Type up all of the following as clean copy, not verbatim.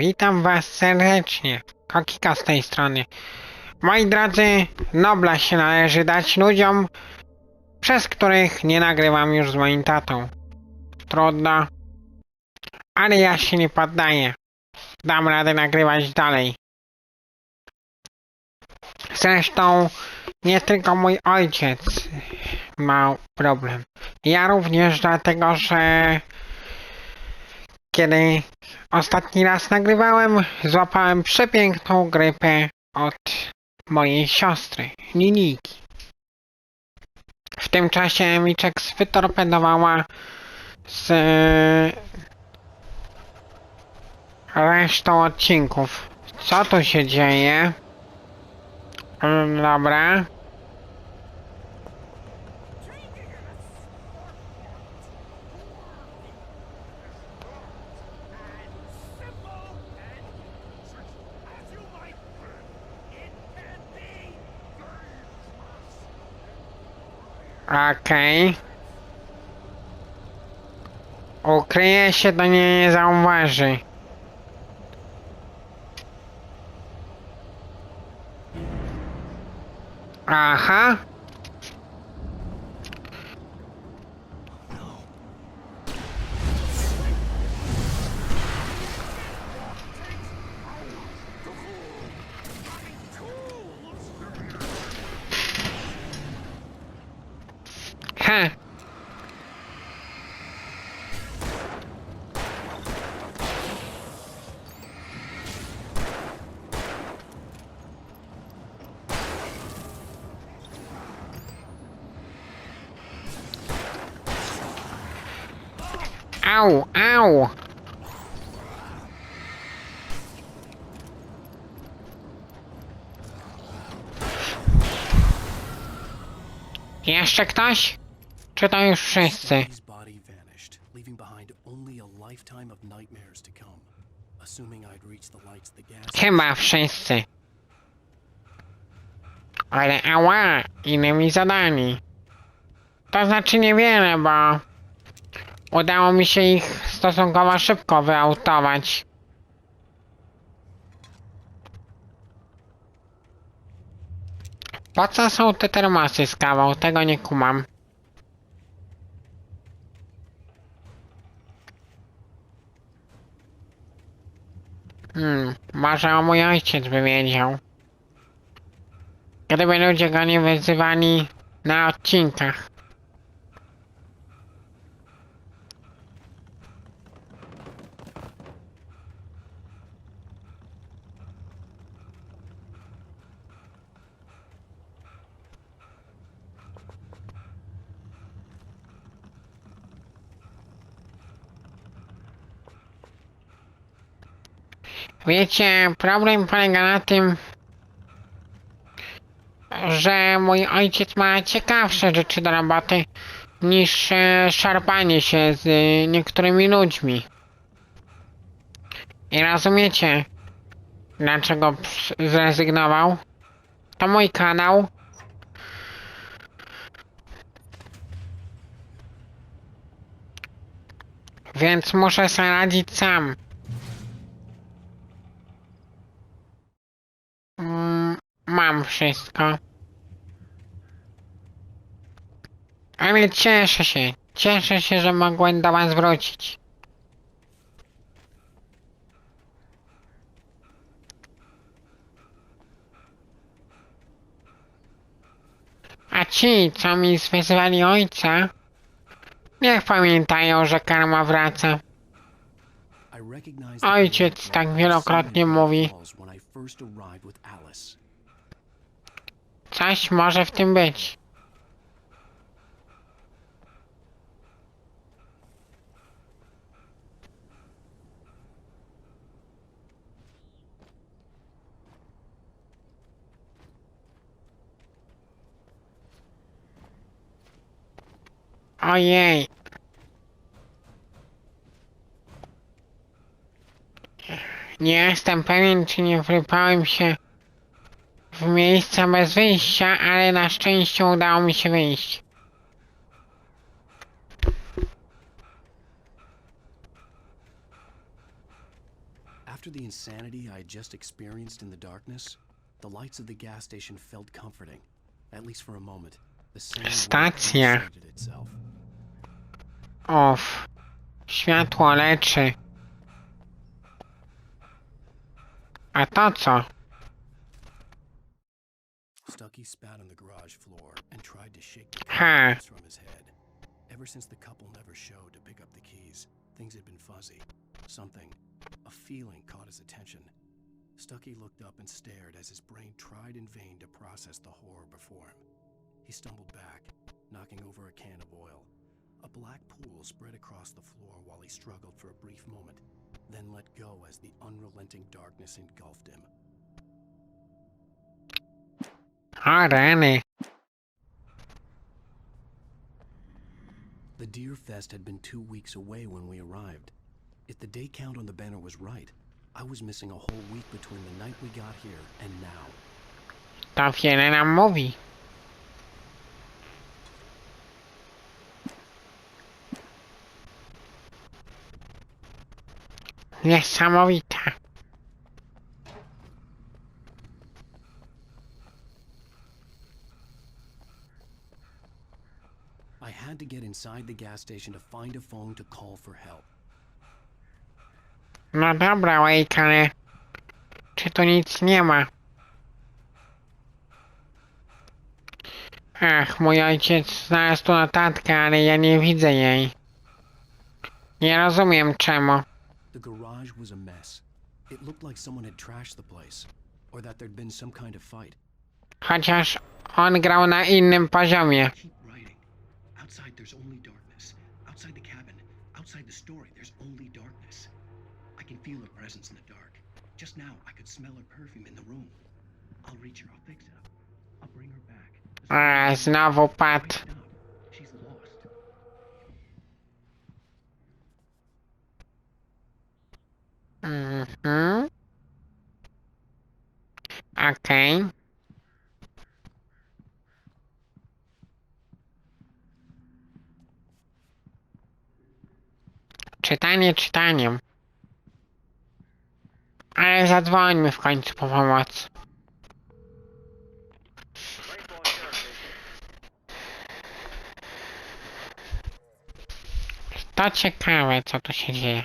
witam was serdecznie. Kokiko z tej strony. Moi drodzy, nobla się należy dać ludziom, przez których nie nagrywam już z moim tatą. Trudno, ale ja się nie poddaję. Dam radę nagrywać dalej. Zresztą nie tylko mój ojciec ma problem. Ja również, dlatego że kiedy ostatni raz nagrywałem, złapałem przepiękną grypę od mojej siostry, Linijki. W tym czasie Miczek wytorpedowała z resztą odcinków. Co tu się dzieje? Dobra. Okej. Ukryje się, to nie zauważy. Aha. Ha. Au, au. Jeszcze ktoś? Czy to już wszyscy? Chyba wszyscy. Ale ała, innymi zadani. To znaczy niewiele, bo udało mi się ich stosunkowo szybko wyautować. Po co są te termosy z kawą? Tego nie kumam. Może o mój ojciec by wiedział. Gdyby ludzie go nie wyzywali na odcinkach. Wiecie, problem polega na tym, że mój ojciec ma ciekawsze rzeczy do roboty niż szarpanie się z niektórymi ludźmi. I rozumiecie, dlaczego zrezygnował? To mój kanał. Więc muszę sobie radzić sam. Mam wszystko. Ale cieszę się, że mogłem do was wrócić. A ci, co mi zwyzywali ojca, niech pamiętają, że karma wraca. Ojciec tak wielokrotnie mówi. Coś może w tym być. Ojej. Nie jestem pewien, czy nie wrypałem się w miejsce bez wyjścia, ale na szczęście udało mi się wyjść. After the insanity I had just experienced in the darkness, the lights of the gas station felt comforting, at least for a moment. The sand Stacja. reasserted itself. Off. Światło leczy. A to co? Stucky spat on the garage floor and tried to shake the Ha. keys from his head. Ever since the couple never showed to pick up the keys, things had been fuzzy. Something, a feeling caught his attention. Stucky looked up and stared as his brain tried in vain to process the horror before him. He stumbled back, knocking over a can of oil. A black pool spread across the floor while he struggled for a brief moment, then let go as the unrelenting darkness engulfed him. O rany. The Deer Fest had been 2 weeks away when we arrived. If the day count on the banner was right, I was missing a whole week between the night we got here and now. To wiele nam mówi. Niesamowite. I had to get inside the gas station to find a phone to call for help. No dobra, Wake, ale... Czy tu nic nie ma? Ach, mój ojciec znalazł tu notatkę, ale ja nie widzę jej. Nie rozumiem czemu. The garage was a mess. It looked like someone had trashed the place, or that there'd been some kind of fight. Chociaż on grał na innym poziomie. Keep writing. Outside there's only darkness. Outside the cabin, outside the story, there's only darkness. I can feel her presence in the dark. Just now I could smell her perfume in the room. I'll reach her, I'll fix it up. I'll bring her back. Znowu padł. Wake up. She's lost. Mhm. Okej. Czytanie czytaniem. Ale zadzwońmy w końcu po pomoc. To ciekawe, co tu się dzieje.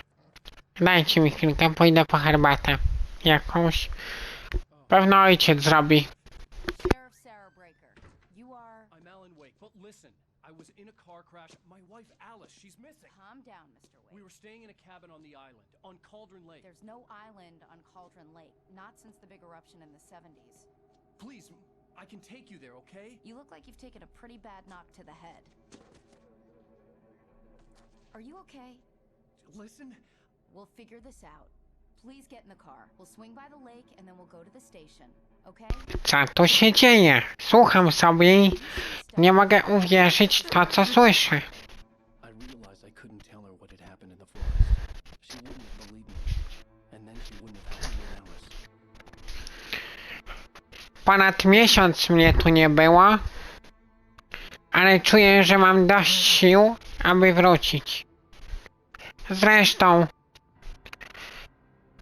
Dajcie mi chwilkę, pójdę po herbatę. Jakąś. Pewno ojciec zrobi. I'm Alan Wake, but listen. I was in a car crash. My wife Alice, she's missing. Calm down, Mr. Wake. We were staying in a cabin on the island, on Cauldron Lake. There's no island on Cauldron Lake, not since the big eruption in the 70s. Please, I can take you there, okay? You look like you've taken a pretty bad knock to the head. Are you okay? Listen. We'll figure this out. Please get in the car. We'll swing by the lake and then we'll go to the station, okay? Co tu się dzieje? Słucham sobie i nie mogę uwierzyć to, co słyszę. I realized I couldn't tell her what had happened in the forest. She wouldn't have believed me. And then she wouldn't have helped me with Alice. Ponad miesiąc mnie tu nie było, ale czuję, że mam dość sił, aby wrócić. Zresztą,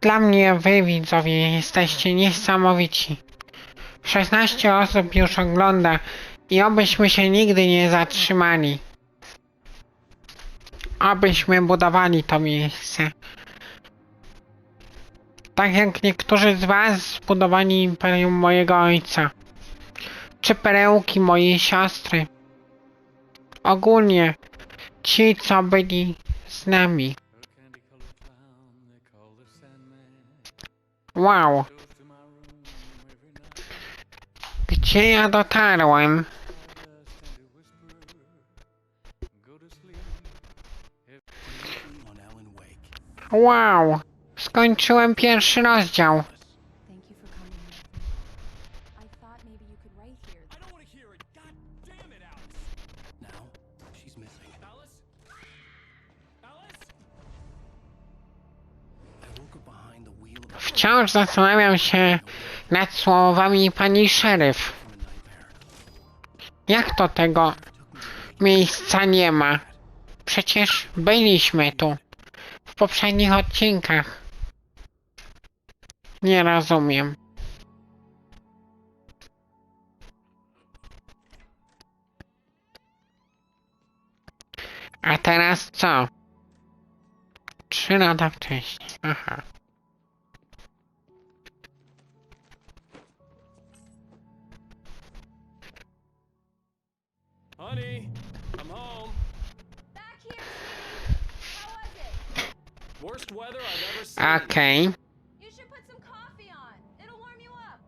dla mnie wy, widzowie, jesteście niesamowici. 16 osób już ogląda i obyśmy się nigdy nie zatrzymali. Obyśmy budowali to miejsce. Tak jak niektórzy z was zbudowali imperium mojego ojca. Czy perełki mojej siostry. Ogólnie ci, co byli z nami. Wow. Gdzie ja dotarłem? On Alan Wake. Wow. Skończyłem pierwszy rozdział. Thank you for coming with me. I thought maybe you could write here. I don't want to hear it. God damn it, Alice. Now, she's missing. Alice? Alice? I woke up behind the wheel of a Wciąż zastanawiam się nad słowami pani szeryf. nightmare. Jak to tego miejsca nie ma? Przecież byliśmy tu w poprzednich odcinkach. Nie rozumiem. A teraz co? 3 lata wcześniej. Aha. Honey, I'm home. Back here, sweetie. How was it? Worst weather I've ever seen. Okej. You should put some coffee on. It'll warm you up.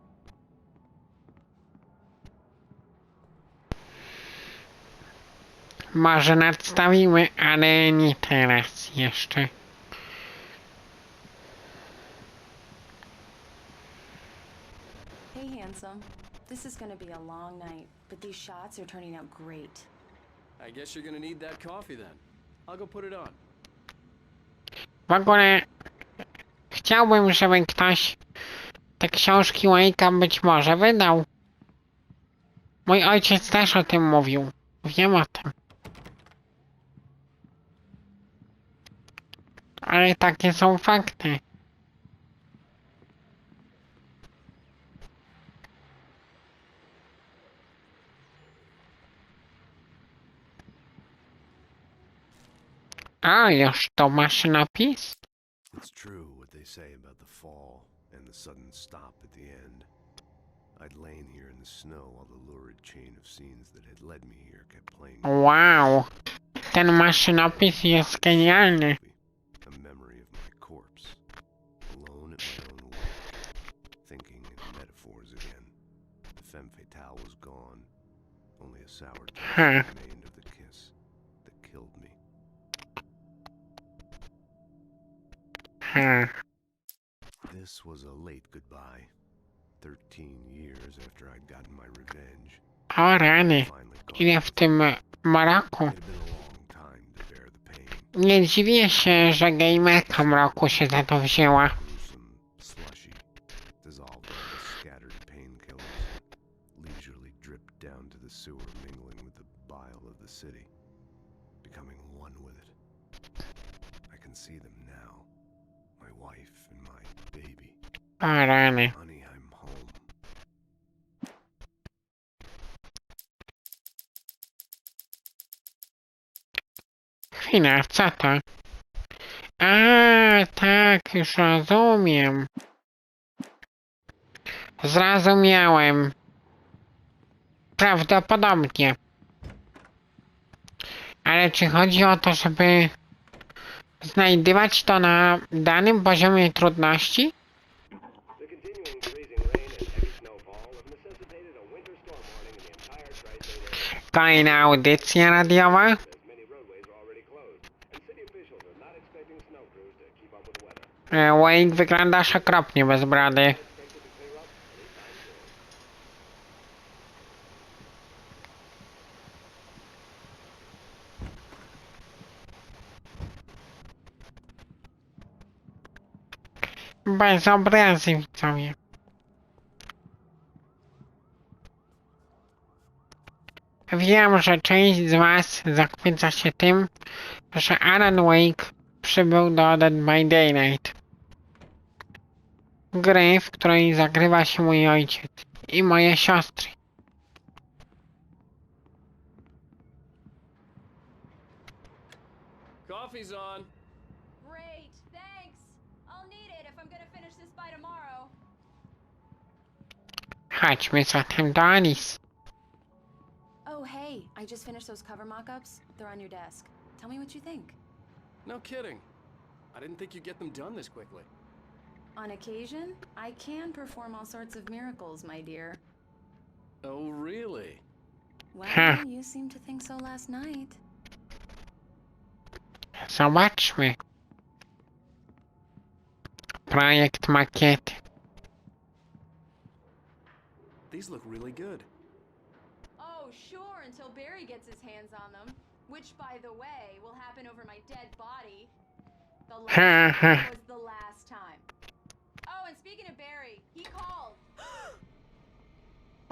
Może nadstawimy, ale nie teraz jeszcze. Hey, handsome. This is gonna be a long night, but these shots are turning out great. I guess you're gonna need that coffee then. I'll go put it on. W ogóle chciałbym, żeby ktoś te książki Wake'a być może wydał. Mój ojciec też o tym mówił. Wiem o tym. Ale takie są fakty. A, już to masz napis? It's true what they say about the fall and the sudden stop at the end. I'd lain here in the snow while the lurid chain of scenes that had led me here kept playing. Wow. Ten maszynopis jest genialny. A memory of my corpse, alone at my own will, thinking in metaphors again. The femme fatale was gone. Only a sour taste remained of the kiss that killed me. This was a late goodbye. 13 years after I'd gotten my revenge. O rany. Finally gone. Ile w tym mroku? It had been a long time to bear the pain. Nie dziwię się, że gamerka mroku się za to wzięła. Gruesome, slushy, dissolved into scattered painkillers, leisurely dripped down to the sewer, mingling with the bile of the city, becoming one with it. I can see them now, my wife and my baby. O rany. Honey, I'm home. Chwila, co to? A, tak, już rozumiem. Zrozumiałem. Prawdopodobnie. Ale czy chodzi o to, żeby znajdywać to na danym poziomie trudności? The continuing freezing rain and heavy snowfall have necessitated a winter storm warning in the entire tri-state area, Kolejna audycja radiowa. as many roadways are already closed, and city officials are not expecting snow crews to keep up with the weather. Wayne, wyglądasz okropnie bez brady. Expected to clear up anytime soon. Bez obrazy, widzowie. Wiem, że część z was zachwyca się tym, że Alan Wake przybył do Dead by Daylight. Gry, w której zagrywa się mój ojciec i moje siostry. Coffee's on. Great, thanks. I'll need it if I'm gonna finish this by tomorrow. Chodźmy zatem do Alice. Oh, hey, I just finished those cover mock-ups. They're on your desk. Tell me what you think. No kidding. I didn't think you'd get them done this quickly. On occasion, I can perform all sorts of miracles, my dear. Oh, really? Well, you seemed to think so last night. Zobaczmy. Projekt makiety. These look really good. Oh, sure, until Barry gets his hands on them. Which, by the way, will happen over my dead body. The last time was the last time. Oh, and speaking of Barry, he called. O,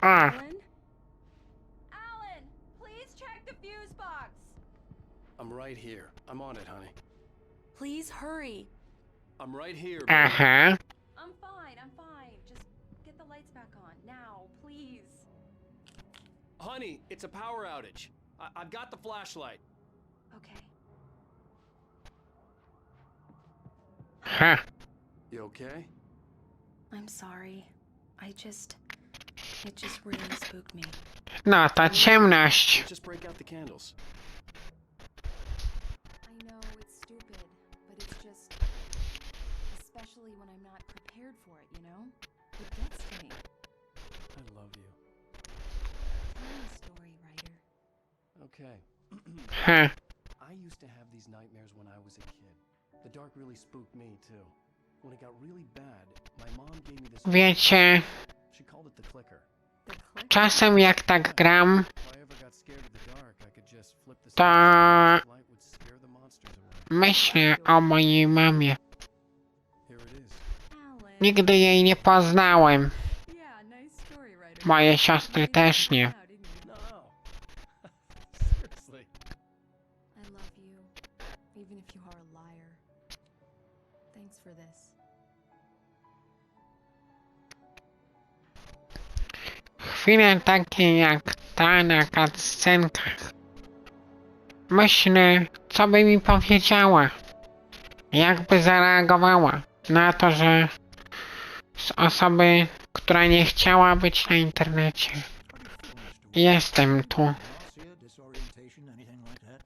Alan? Alan, please check the fuse box. I'm right here. I'm on it, honey. Please hurry. I'm right here. aha. I'm fine. fine. I'm fine. Just get the lights back on now, please. Honey, it's a power outage. I've got the flashlight. Okay. Ha. You okay? I'm sorry. It just really spooked me. No, ta ciemność. Just break out the candles. I know it's stupid, but it's just, especially when I'm not prepared for it, you know? It gets to me. I love you. Tell me a story, writer. Okay. Ha. I used to have these nightmares when I was a kid. The dark really spooked me too. When it got really bad, my mom gave me this. Wiecie, She called it the clicker. The click? czasem jak tak gram, If I ever got scared of the dark, I could just flip the to switch and the light would scare the monsters away. myślę o mojej mamie. Here it is. Alan. Nigdy jej nie poznałem. Yeah, nice story, writer. Moje siostry też nie. No. Seriously. I love you, even if you are a liar. Thanks for this. Chwile takie jak ta na cutscenkach. Myślę, co by mi powiedziała. Jakby zareagowała na to, że z osoby, która nie chciała być na internecie. Jestem tu. Nausea, disorientation, anything like that?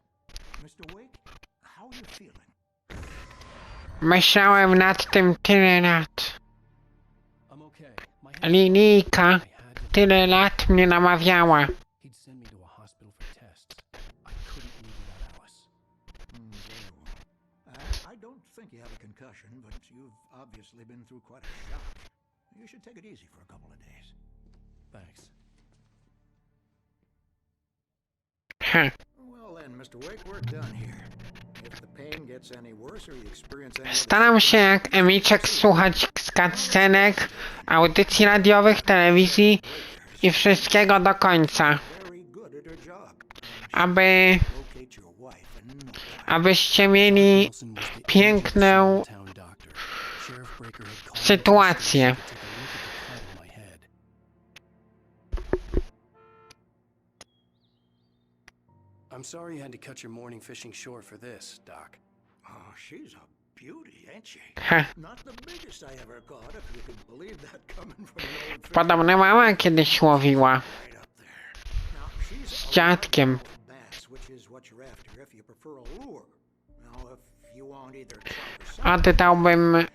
Mr. Wake, how are you feeling? Myślałem nad tym tyle lat. I'm okay. My Linijka I had to. tyle lat mnie namawiała. He'd send me to a hospital for tests. I couldn't leave without Alice. Very well. I don't think you have a concussion, but you've obviously been through quite a shock. You should take it easy for a couple of days. Thanks. Ha. Well then, Mr. Wake, we're done here. If the pain gets any worse or you experience any Staram się jak Emiczek słuchać z cutscenek, audycji radiowych, telewizji i wszystkiego do końca, very good at her job. aby, Locate your wife in no time. abyście mieli Wilson was the piękną town doctor. Sheriff Breaker had called me sytuację. to take a look at the cut on my head. I'm sorry you had to cut your morning fishing short for this, Doc. Oh, she's a beauty, ain't she? Ha. Not the biggest I ever caught, if you could believe that coming from an old fish. Podobno mama kiedyś łowiła Right up there. Now, she's z dziadkiem. bass, which is what you're after if you prefer a lure. Now, if you want either trout or Oddałbym salmon,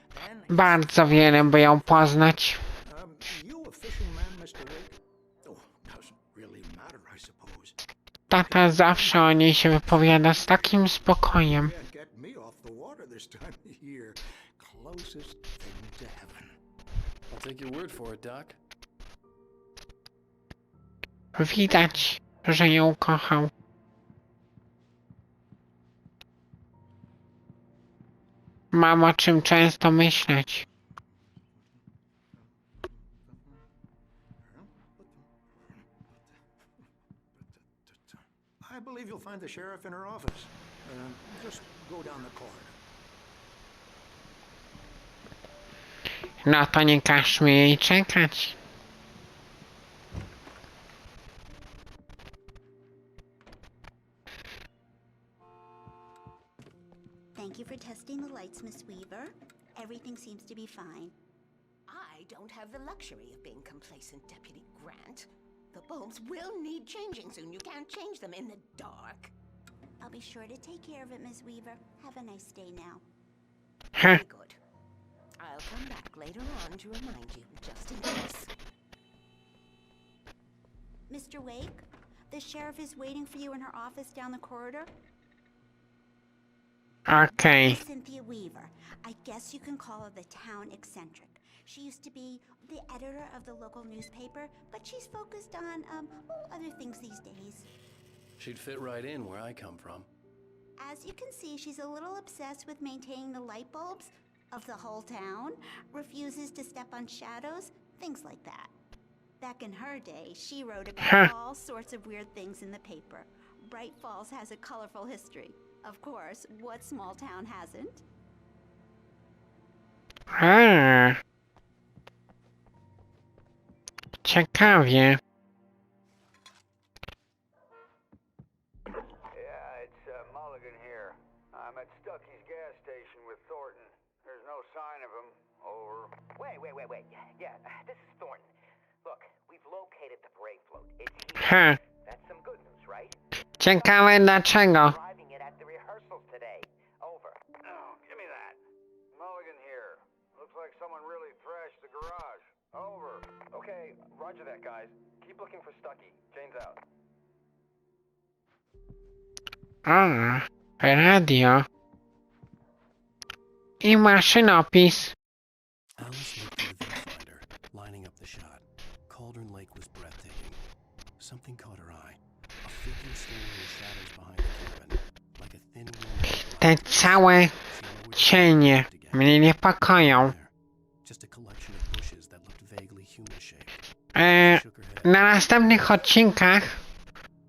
then bardzo wiele, by ją poznać. you a fishing man, Mr. Wake? Oh, doesn't really matter, I suppose. Tata zawsze o niej się wypowiada z takim spokojem. Can't get me off the water this time of year. Closest thing to heaven. I'll take your word for it, Doc. Widać, że ją kochał. Mam o czym często myśleć. I believe you'll find the sheriff in her office. Just go down the corridor. No to nie każmy jej czekać. Thank you for testing the lights, Miss Weaver. Everything seems to be fine. I don't have the luxury of being complacent, Deputy Grant. The bulbs will need changing soon. You can't change them in the dark. I'll be sure to take care of it, Miss Weaver. Have a nice day now. Ha. Very good. I'll come back later on to remind you, just in case. Mr. Wake, the sheriff is waiting for you in her office down the corridor. Okej. Cynthia Weaver. I guess you can call her the town eccentric. She used to be the editor of the local newspaper, but she's focused on, other things these days. She'd fit right in where I come from. As you can see, she's a little obsessed with maintaining the light bulbs of the whole town, refuses to step on shadows, things like that. Back in her day, she wrote about all sorts of weird things in the paper. Bright Falls has a colorful history. Of course, what small town hasn't? ciekawie. Yeah, it's Mulligan here. I'm at Stucky's gas station with Thornton. There's no sign of him. Over. Wait. Yeah, this is Thornton. Look, we've located the brake float. It's Ha, here. That's some good news, right? ciekawe dlaczego. Driving it at the rehearsals today. Over. Oh, give me that. Mulligan here. Looks like someone really thrashed the garage. Over. Okay, roger that, guys. Keep looking for Stucky. Jane's out. A, radio. I maszynopis. Alice looked through the viewfinder, lining up the shot. Cauldron Lake was breathtaking. Something caught her eye. A figure standing in the shadows behind the cabin, like a thin wind. Te całe cienie mnie niepokoją. Just a collection of bushes that looked vaguely human-shaped. She shook her head. Na następnych odcinkach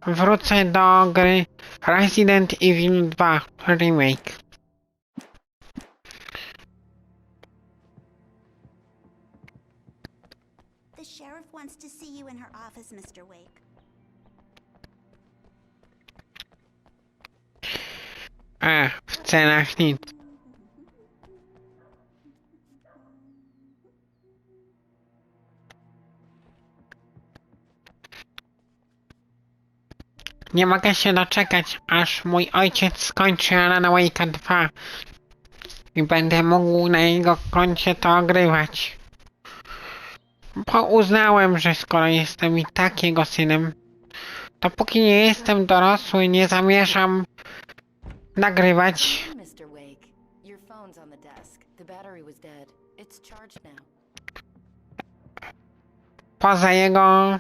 wrócę do gry Resident Evil 2 Remake. The sheriff wants to see you in her office, Mr. Wake. A, w cenach nic. Nie mogę się doczekać, aż mój ojciec skończy Alana Wake'a 2 i będę mógł na jego koncie to ogrywać. Bo uznałem, że skoro jestem i tak jego synem, to póki nie jestem dorosły, nie zamierzam nagrywać. Hey, Mr. Wake. Your phone's on the desk. The battery was dead. It's charged now. Poza jego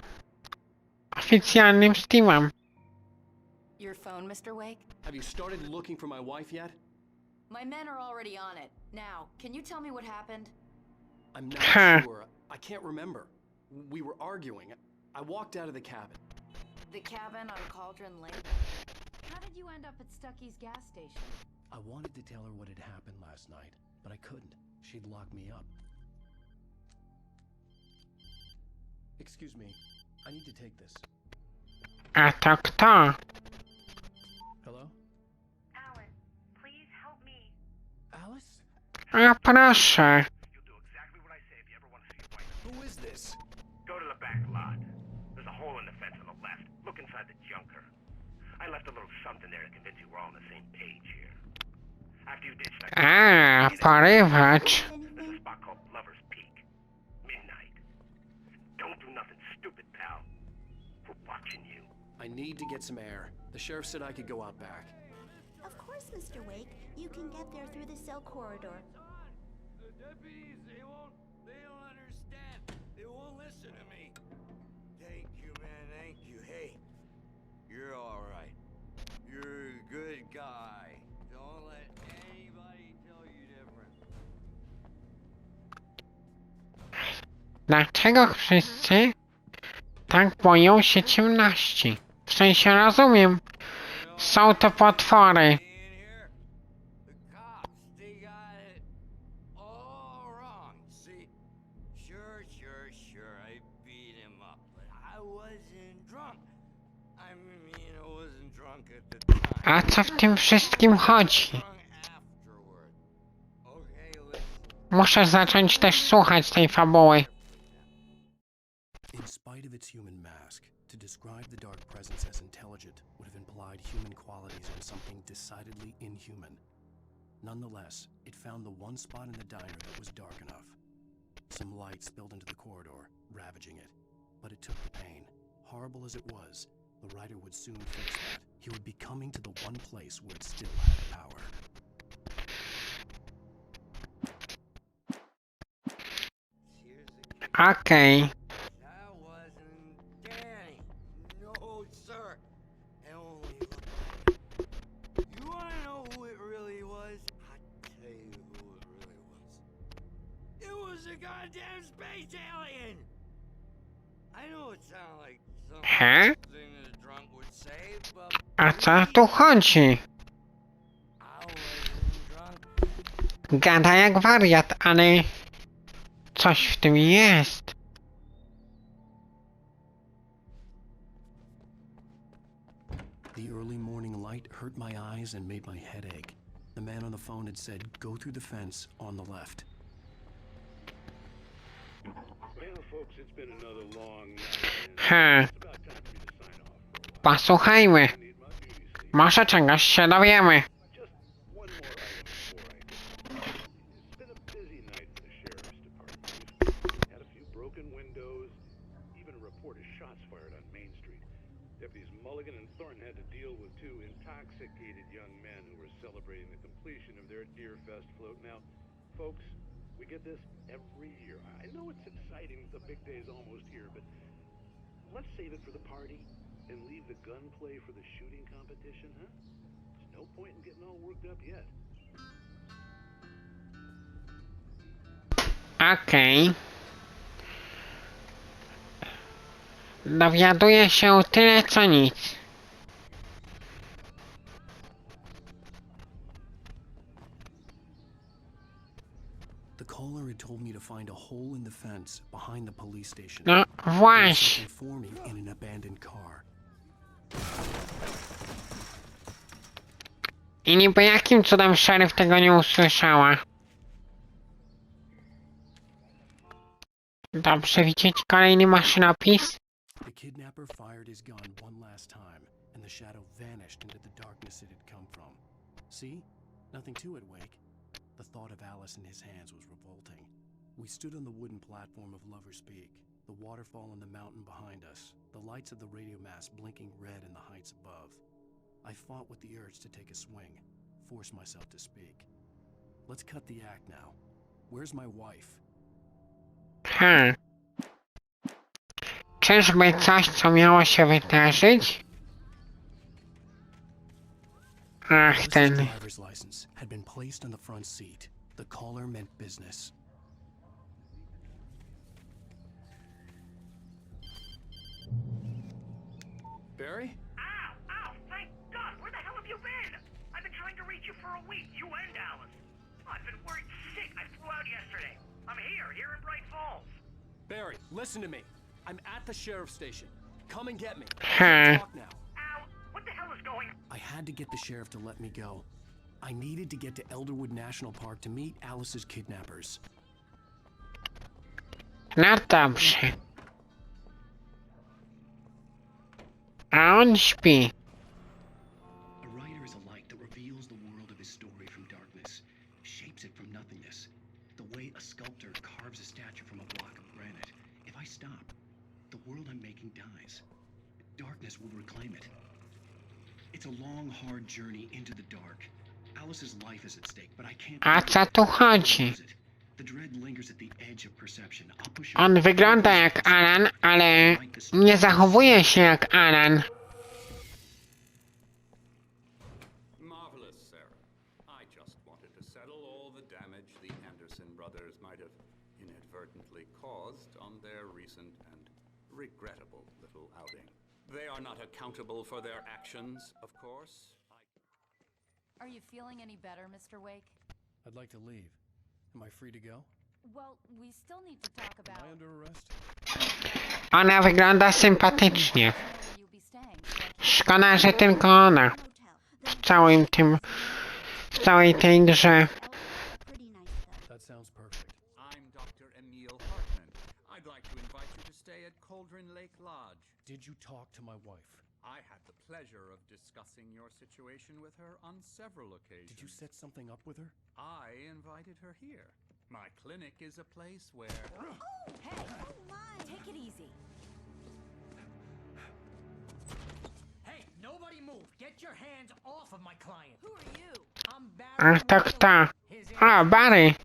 oficjalnym Steamem. Your phone, Mr. Wake? Have you started looking for my wife yet? My men are already on it. Now, can you tell me what happened? I'm not Huh. sure. I can't remember. We were arguing. I walked out of the cabin. The cabin on Cauldron Lake? How did you end up at Stucky's gas station? I wanted to tell her what had happened last night, but I couldn't. She'd lock me up. Excuse me. I need to take this. A to kto? Hello? Alan, please help me. Alice? A proszę. You'll do exactly what I say if you ever want to see your wife. Who is this? Go to the back lot. There's a hole in the fence on the left. Look inside the junker. I left a little something there to convince you we're all on the same page here. After you ditch that... A, porywacz. There's a spot called Lover's Peak. Midnight. Don't do nothing stupid, pal. We're watching you. I need to get some air. The sheriff said I could go out back. Of course, Mr. Wake. You can get there through the cell corridor. The deputies, they don't understand. They won't listen to me. Thank you, man, thank you. Hey, you're all right. You're a good guy. Don't let anybody tell you different. Dlaczego wszyscy tak boją się ciemności? W sensie rozumiem. Są to potwory. In here, the cops, they got it all wrong. See, sure, I beat him up, but I wasn't drunk. I mean, I wasn't drunk at the time. A co w tym wszystkim chodzi? Drunk afterward. Okay, listen. Muszę zacząć też słuchać tej fabuły. In spite of its human mask, to describe the dark presence as intelligent would have implied human qualities on something decidedly inhuman. Nonetheless, it found the one spot in the diner that was dark enough. Some light spilled into the corridor, ravaging it. But it took the pain. Horrible as it was, the writer would soon fix that. He would be coming to the one place where it still had power. Okej. That wasn't Danny. No, sir. It only looked like it. You wanna know who it really was? I'll tell you who it really was. It was a goddamn space alien! I know it sounds like Huh? something a drunk would say, but A co tu chodzi? I wasn't drunk. Gada jak wariat, ale coś w tym jest. The early morning light hurt my eyes and made my head ache. The man on the phone had said, go through the fence on the left. Well, folks, it's been another long night. It's about time for me to sign off. Posłuchajmy. Może czegoś się dowiemy. Just one more item before I go. It's been a busy night for the sheriff's department. We've had a few broken windows, even a report of shots fired on Main Street. Deputies Mulligan and Thornton had to deal with two intoxicated young men who were celebrating the completion of their Deer Fest float. Now, folks, we get this every year. I know it's exciting, the big day's almost here, but let's save it for the party and leave the gunplay for the shooting competition, huh? There's no point in getting all worked up yet. Okej. Dowiaduję się tyle co nic. The caller had told me to find a hole in the fence behind the police station. No There was właśnie. something for me in an abandoned car. I niby jakim cudem szeryf tego nie usłyszała? Dobrze widzieć kolejny maszynopis. The kidnapper fired his gun one last time, and the shadow vanished into the darkness it had come from. See? Nothing to it, Wake. The thought of Alice in his hands was revolting. We stood on the wooden platform of Lover's Peak, the waterfall on the mountain behind us, the lights of the radio mast blinking red in the heights above. I fought with the urge to take a swing, force myself to speak. Let's cut the act now. Where's my wife? Czyżby coś, co miało się wydarzyć? Ach, ten... Driver's license had been placed on the front seat. The caller meant business. Barry? Ow! Ow! Thank God! Where the hell have you been? I've been trying to reach you for a week, you and Alice. I've been worried sick. I flew out yesterday. I'm here in Bright Falls. Barry, listen to me. I'm at the sheriff's station. Come and get me. Huh. Talk now. Ow! What the hell is going on? I had to get the sheriff to let me go. I needed to get to Elderwood National Park to meet Alice's kidnappers. No dobrze. A on śpi. A writer is a light that reveals the world of his story from darkness, shapes it from nothingness. The way a sculptor carves a statue from a block of granite. If I stop, the world I'm making dies. Darkness will reclaim it. It's a long, hard journey into the dark. Alice's life is at stake, but I can't... A co tu chodzi? The dread lingers at the edge of perception. I'll push On wygląda jak Alan, ale nie zachowuje się jak Alan. Marvelous, Sarah. I just wanted to settle all the damage the Anderson brothers might have inadvertently caused on their recent and regrettable little outing. They are not accountable for their actions, of course. Are you feeling any better, Mr. Wake? I'd like to leave. Am I free to go? Well, we still need to talk Am I about under arrest? Ona wygląda sympatycznie. where you'll be staying. So I can... Szkoda, że tylko ona. W całej tej grze. Pretty nice though. That sounds perfect. I'm Dr. Emil Hartman. I'd like to invite you to stay at Cauldron Lake Lodge. Did you talk to my wife? I had the pleasure of discussing your situation with her on several occasions. Did you set something up with her? I invited her here. My clinic is a place where... Oh, hey! Oh my! Take it easy. Hey, nobody move! Get your hands off of my client! Who are you? I'm Barry. A to kto? His A, Barry.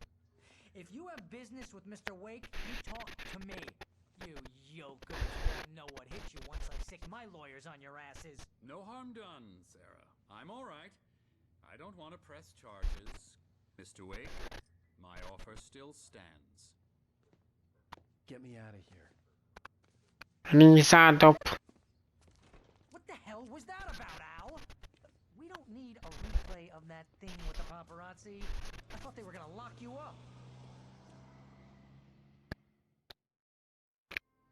If you have business with Mr. Wake, you talk to me. You yokers won't know what hit you once I sick my lawyers on your asses. No harm done, Sarah. I'm all right. I don't want to press charges. Mr. Wake, my offer still stands. Get me out of here. Lizadup. What the hell was that about, Al? We don't need a replay of that thing with the paparazzi. I thought they were gonna lock you up.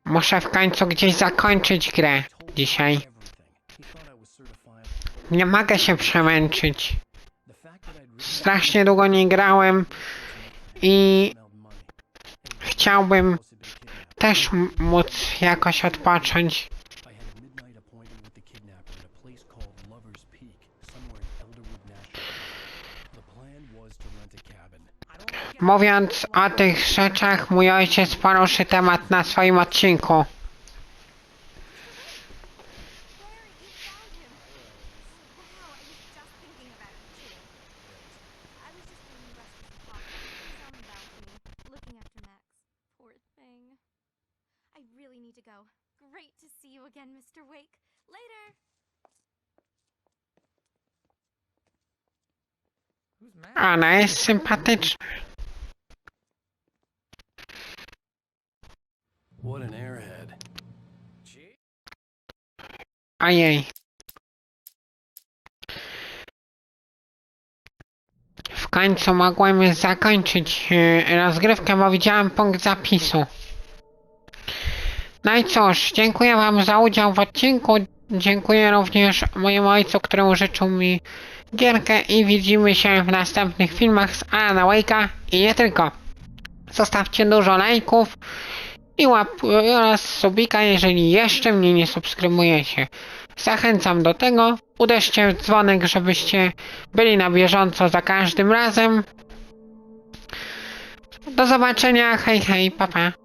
Muszę w końcu gdzieś zakończyć grę dzisiaj. Everything. He thought I was certifiable. Nie mogę się przemęczyć. Strasznie długo nie grałem i chciałbym też móc jakoś odpocząć. Mówiąc o tych rzeczach, mój ojciec poruszy temat na swoim odcinku. Ona jest sympatyczna. What an airhead. Ojej. W końcu mogłem zakończyć rozgrywkę, bo widziałem punkt zapisu. No i cóż, dziękuję wam za udział w odcinku. Dziękuję również mojemu ojcu, który użyczył mi gierkę i widzimy się w następnych filmach z Alana Wake'a i nie tylko. Zostawcie dużo lajków i oraz subika, jeżeli jeszcze mnie nie subskrybujecie. Zachęcam do tego. Uderzcie w dzwonek, żebyście byli na bieżąco za każdym razem. Do zobaczenia, hej hej, pa pa.